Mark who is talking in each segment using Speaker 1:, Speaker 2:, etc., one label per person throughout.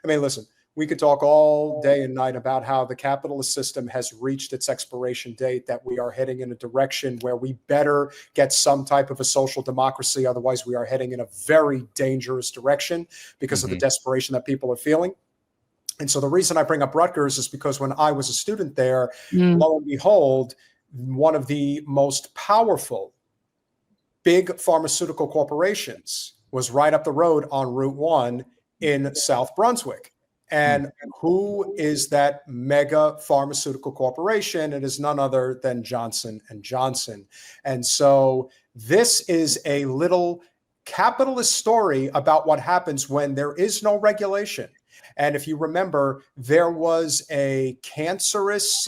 Speaker 1: I mean, listen, we could talk all day and night about how the capitalist system has reached its expiration date, that we are heading in a direction where we better get some type of a social democracy. Otherwise, we are heading in a very dangerous direction because of the desperation that people are feeling. And so the reason I bring up Rutgers is because when I was a student there, lo and behold, one of the most powerful big pharmaceutical corporations was right up the road on Route 1 in South Brunswick. And who is that mega pharmaceutical corporation? It is none other than Johnson & Johnson. And so this is a little capitalist story about what happens when there is no regulation. And if you remember, there was a cancerous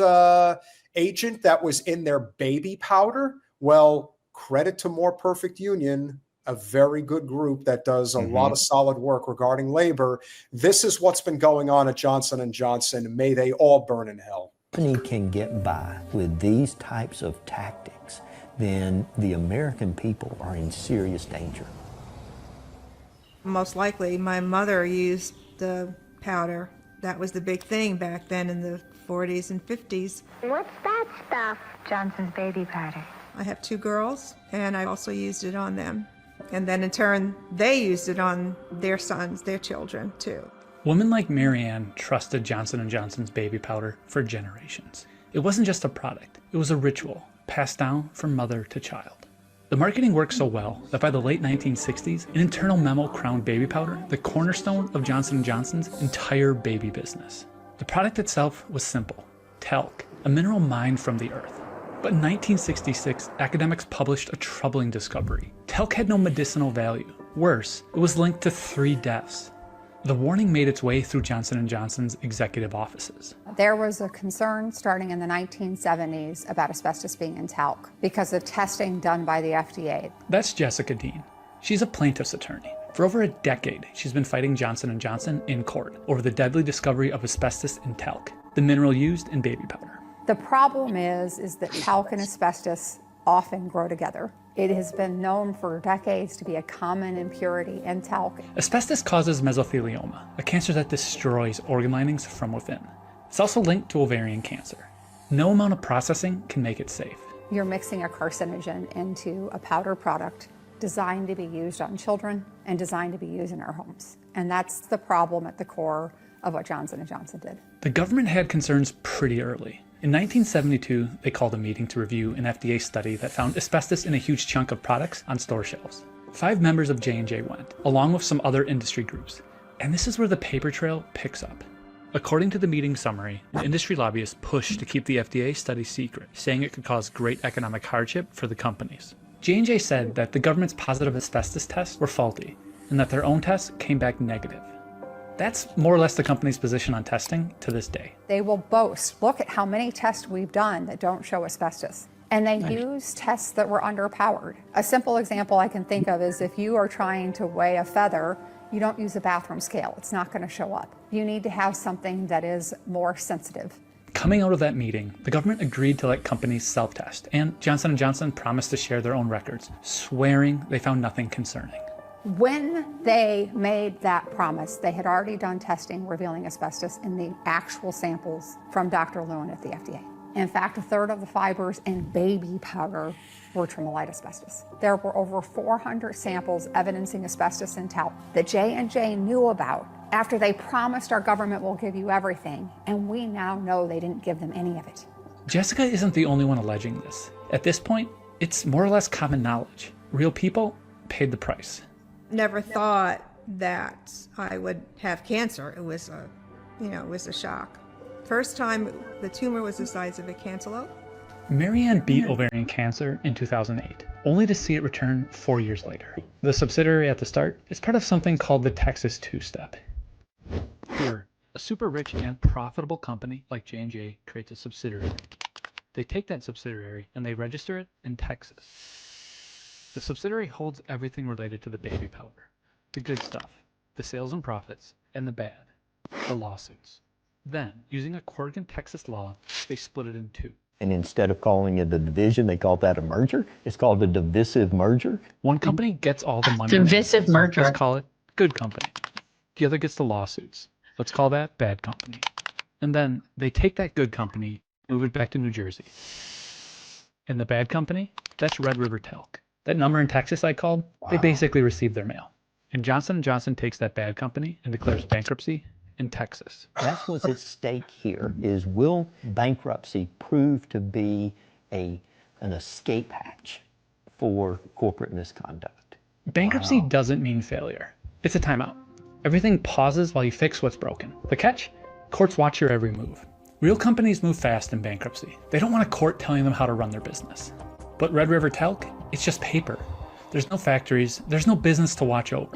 Speaker 1: agent that was in their baby powder. Well, credit to More Perfect Union, a very good group that does a lot of solid work regarding labor. This is what's been going on at Johnson & Johnson. May they all burn in hell.
Speaker 2: Company can get by with these types of tactics, then the American people are in serious danger.
Speaker 3: Most likely, my mother used the powder. That was the big thing back then in the 40s and 50s.
Speaker 4: What's that stuff? Johnson's baby powder.
Speaker 3: I have 2 girls, and I also used it on them. And then in turn, they used it on their sons, their children, too.
Speaker 5: Women like Marianne trusted Johnson & Johnson's baby powder for generations. It wasn't just a product, it was a ritual passed down from mother to child. The marketing worked so well that by the late 1960s, an internal memo crowned baby powder the cornerstone of Johnson & Johnson's entire baby business. The product itself was simple: talc, a mineral mined from the earth. But in 1966, academics published a troubling discovery. Talc had no medicinal value. Worse, it was linked to 3 deaths. The warning made its way through Johnson & Johnson's executive offices.
Speaker 6: There was a concern starting in the 1970s about asbestos being in talc because of testing done by the FDA.
Speaker 5: That's Jessica Dean. She's a plaintiff's attorney. For over a decade, she's been fighting Johnson & Johnson in court over the deadly discovery of asbestos in talc, the mineral used in baby powder.
Speaker 6: The problem is that talc and asbestos often grow together. It has been known for decades to be a common impurity in talc.
Speaker 5: Asbestos causes mesothelioma, a cancer that destroys organ linings from within. It's also linked to ovarian cancer. No amount of processing can make it safe.
Speaker 6: You're mixing a carcinogen into a powder product designed to be used on children and designed to be used in our homes. And that's the problem at the core of what Johnson & Johnson did.
Speaker 5: The government had concerns pretty early. In 1972, they called a meeting to review an FDA study that found asbestos in a huge chunk of products on store shelves. 5 members of J&J went, along with some other industry groups. And this is where the paper trail picks up. According to the meeting summary, an industry lobbyist pushed to keep the FDA study secret, saying it could cause great economic hardship for the companies. J&J said that the government's positive asbestos tests were faulty, and that their own tests came back negative. That's more or less the company's position on testing to this day.
Speaker 6: They will boast, look at how many tests we've done that don't show asbestos. And they use tests that were underpowered. A simple example I can think of is if you are trying to weigh a feather, you don't use a bathroom scale. It's not going to show up. You need to have something that is more sensitive.
Speaker 5: Coming out of that meeting, the government agreed to let companies self-test, and Johnson & Johnson promised to share their own records, swearing they found nothing concerning.
Speaker 6: When they made that promise, they had already done testing revealing asbestos in the actual samples from Dr. Lewin at the FDA. In fact, 1/3 of the fibers in baby powder were tremolite asbestos. There were over 400 samples evidencing asbestos in talc that J&J knew about after they promised our government will give you everything, and we now know they didn't give them any of it.
Speaker 5: Jessica isn't the only one alleging this. At this point, it's more or less common knowledge. Real people paid the price.
Speaker 3: Never thought that I would have cancer. It was a shock. First time, the tumor was the size of a cantaloupe.
Speaker 5: Marianne beat ovarian cancer in 2008, only to see it return 4 years later. The subsidiary at the start is part of something called the Texas two-step. Here, a super rich and profitable company like J&J creates a subsidiary. They take that subsidiary and they register it in Texas. The subsidiary holds everything related to the baby powder. The good stuff, the sales and profits, and the bad, the lawsuits. Then, using a quirk in Texas law, they split it in 2.
Speaker 2: And instead of calling it a division, they call that a merger. It's called a divisive merger.
Speaker 5: One company gets all the money.
Speaker 7: Divisive merger.
Speaker 5: Let's call it good company. The other gets the lawsuits. Let's call that bad company. And then they take that good company, move it back to New Jersey. And the bad company, that's Red River Talc. That number in Texas I called, they basically received their mail. And Johnson & Johnson takes that bad company and declares bankruptcy in Texas.
Speaker 2: That's what's at stake here, is will bankruptcy prove to be an escape hatch for corporate misconduct?
Speaker 5: Bankruptcy doesn't mean failure. It's a timeout. Everything pauses while you fix what's broken. The catch? Courts watch your every move. Real companies move fast in bankruptcy. They don't want a court telling them how to run their business. But Red River Talc, it's just paper. There's no factories, there's no business to watch over.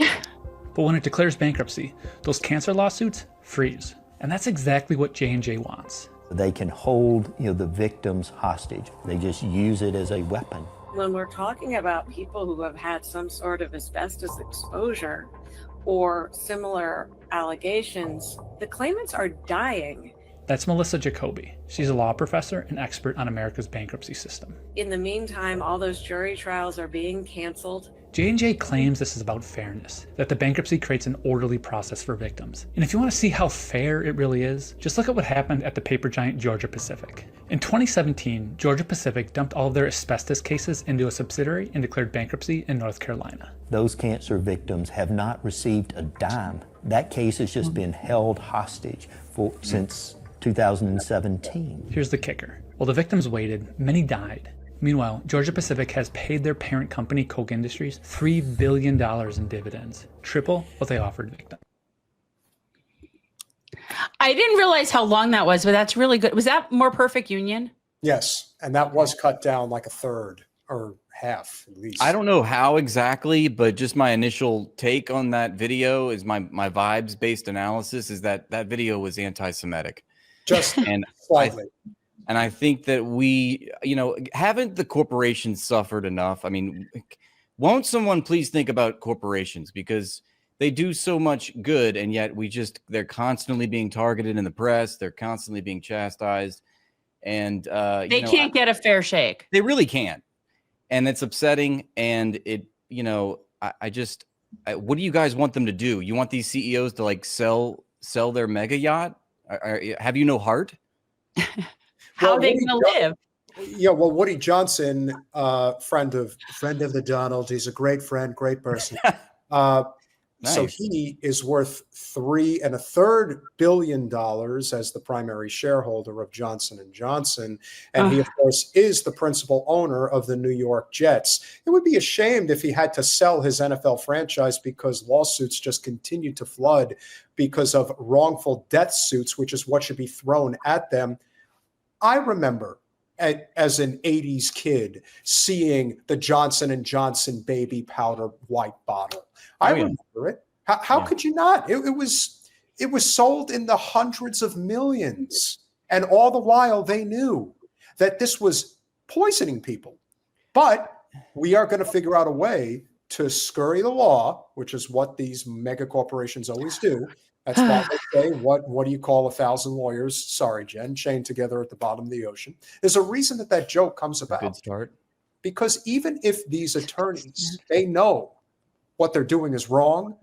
Speaker 5: But when it declares bankruptcy, those cancer lawsuits freeze. And that's exactly what J&J wants.
Speaker 2: They can hold, the victims hostage. They just use it as a weapon.
Speaker 7: When we're talking about people who have had some sort of asbestos exposure or similar allegations, the claimants are dying.
Speaker 5: That's Melissa Jacoby. She's a law professor and expert on America's bankruptcy system.
Speaker 7: In the meantime, all those jury trials are being canceled.
Speaker 5: J&J claims this is about fairness, that the bankruptcy creates an orderly process for victims. And if you want to see how fair it really is, just look at what happened at the paper giant Georgia Pacific. In 2017, Georgia Pacific dumped all of their asbestos cases into a subsidiary and declared bankruptcy in North Carolina.
Speaker 2: Those cancer victims have not received a dime. That case has just been held hostage since 2017.
Speaker 5: Here's the kicker. While the victims waited, many died. Meanwhile, Georgia Pacific has paid their parent company, Koch Industries, $3 billion in dividends, triple what they offered victims.
Speaker 8: I didn't realize how long that was, but that's really good. Was that More Perfect Union?
Speaker 1: Yes, and that was cut down like a third or half at least.
Speaker 9: I don't know how exactly, but just my initial take on that video is my vibes-based analysis is that video was anti-Semitic.
Speaker 1: Just
Speaker 9: and
Speaker 1: slightly.
Speaker 9: And I think that we, haven't the corporations suffered enough? I mean, won't someone please think about corporations, because they do so much good, and yet they're constantly being targeted in the press. They're constantly being chastised, and
Speaker 8: they can't get a fair shake.
Speaker 9: They really can't, and it's upsetting. And it, what do you guys want them to do? You want these CEOs to sell their mega yacht? Have you no heart?
Speaker 8: How are they going to live?
Speaker 1: Yeah, well, Woody Johnson, friend of the Donald, he's a great friend, great person.
Speaker 9: Nice.
Speaker 1: So he is worth $3.33 billion as the primary shareholder of Johnson & Johnson. And he, of course, is the principal owner of the New York Jets. It would be ashamed if he had to sell his NFL franchise because lawsuits just continue to flood because of wrongful death suits, which is what should be thrown at them. I remember as an 80s kid seeing the Johnson & Johnson baby powder white bottle. I remember it. How could you not? It was sold in the hundreds of millions. And all the while they knew that this was poisoning people. But we are going to figure out a way to scurry the law, which is what these mega corporations always do. That's why they say, what do you call 1,000 lawyers? Sorry, Jen, chained together at the bottom of the ocean. There's a reason that joke comes about.
Speaker 9: Good start.
Speaker 1: Because even if these attorneys, they know what they're doing is wrong,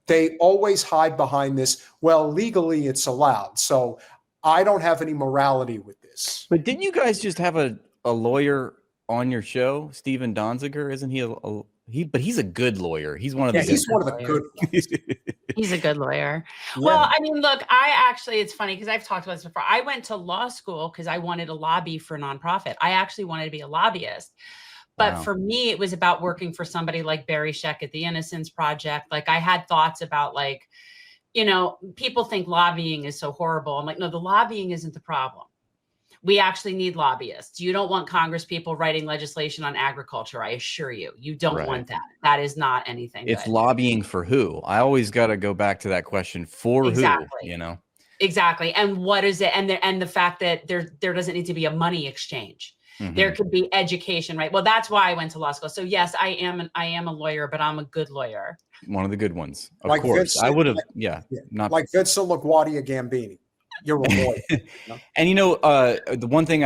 Speaker 1: they always hide behind this, well, legally it's allowed. So I don't have any morality with this.
Speaker 9: But didn't you guys just have a lawyer on your show, Steven Donziger? Isn't he but he's a good lawyer. He's one of the
Speaker 1: he's one of the good ones.
Speaker 8: He's a good lawyer.
Speaker 1: Yeah.
Speaker 8: Well, I mean, look, it's funny because I've talked about this before. I went to law school because I wanted to lobby for a nonprofit. I actually wanted to be a lobbyist. But for me, it was about working for somebody like Barry Scheck at the Innocence Project. I had thoughts about people think lobbying is so horrible. I'm like, no, the lobbying isn't the problem. We actually need lobbyists. You don't want Congress people writing legislation on agriculture. I assure you, you don't want that. That is not anything.
Speaker 9: It's
Speaker 8: good.
Speaker 9: Lobbying for who? I always got to go back to that question. For who?
Speaker 8: Exactly. And what is it? And the fact that there doesn't need to be a money exchange. Mm-hmm. There could be education, right? Well, that's why I went to law school. So yes, I am a lawyer, but I'm a good lawyer.
Speaker 9: One of the good ones, of
Speaker 1: like
Speaker 9: course.
Speaker 1: Vincent,
Speaker 9: I would have,
Speaker 1: not like Vincent LaGuardia Gambini. You're a lawyer.
Speaker 9: And the one thing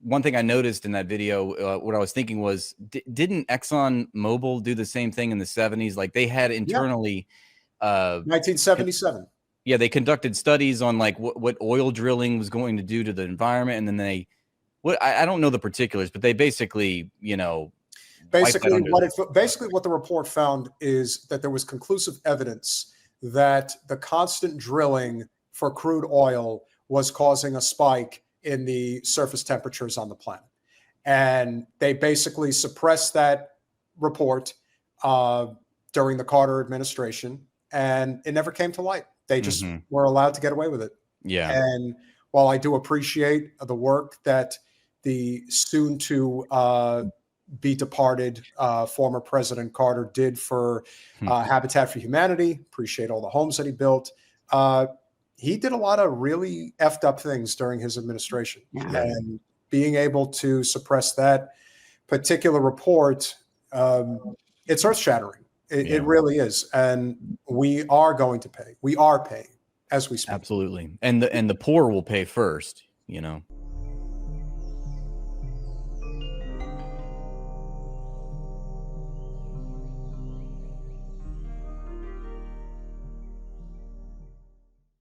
Speaker 9: one thing I noticed in that video, what I was thinking was, didn't Exxon Mobil do the same thing in the 70s? Like they had internally
Speaker 1: 1977.
Speaker 9: Yeah, they conducted studies on like what oil drilling was going to do to the environment, and then I don't know the particulars, but they basically,
Speaker 1: basically what the report found is that there was conclusive evidence that the constant drilling for crude oil was causing a spike in the surface temperatures on the planet. And they basically suppressed that report during the Carter administration, and it never came to light. They just were allowed to get away with it.
Speaker 9: Yeah.
Speaker 1: And while I do appreciate the work that the soon to be departed former President Carter did for Habitat for Humanity, appreciate all the homes that he built. He did a lot of really effed up things during his administration.
Speaker 8: Yeah.
Speaker 1: And being able to suppress that particular report, it's earth shattering. It really is. And we are going to pay. We are paying as we speak.
Speaker 9: Absolutely. And the poor will pay first,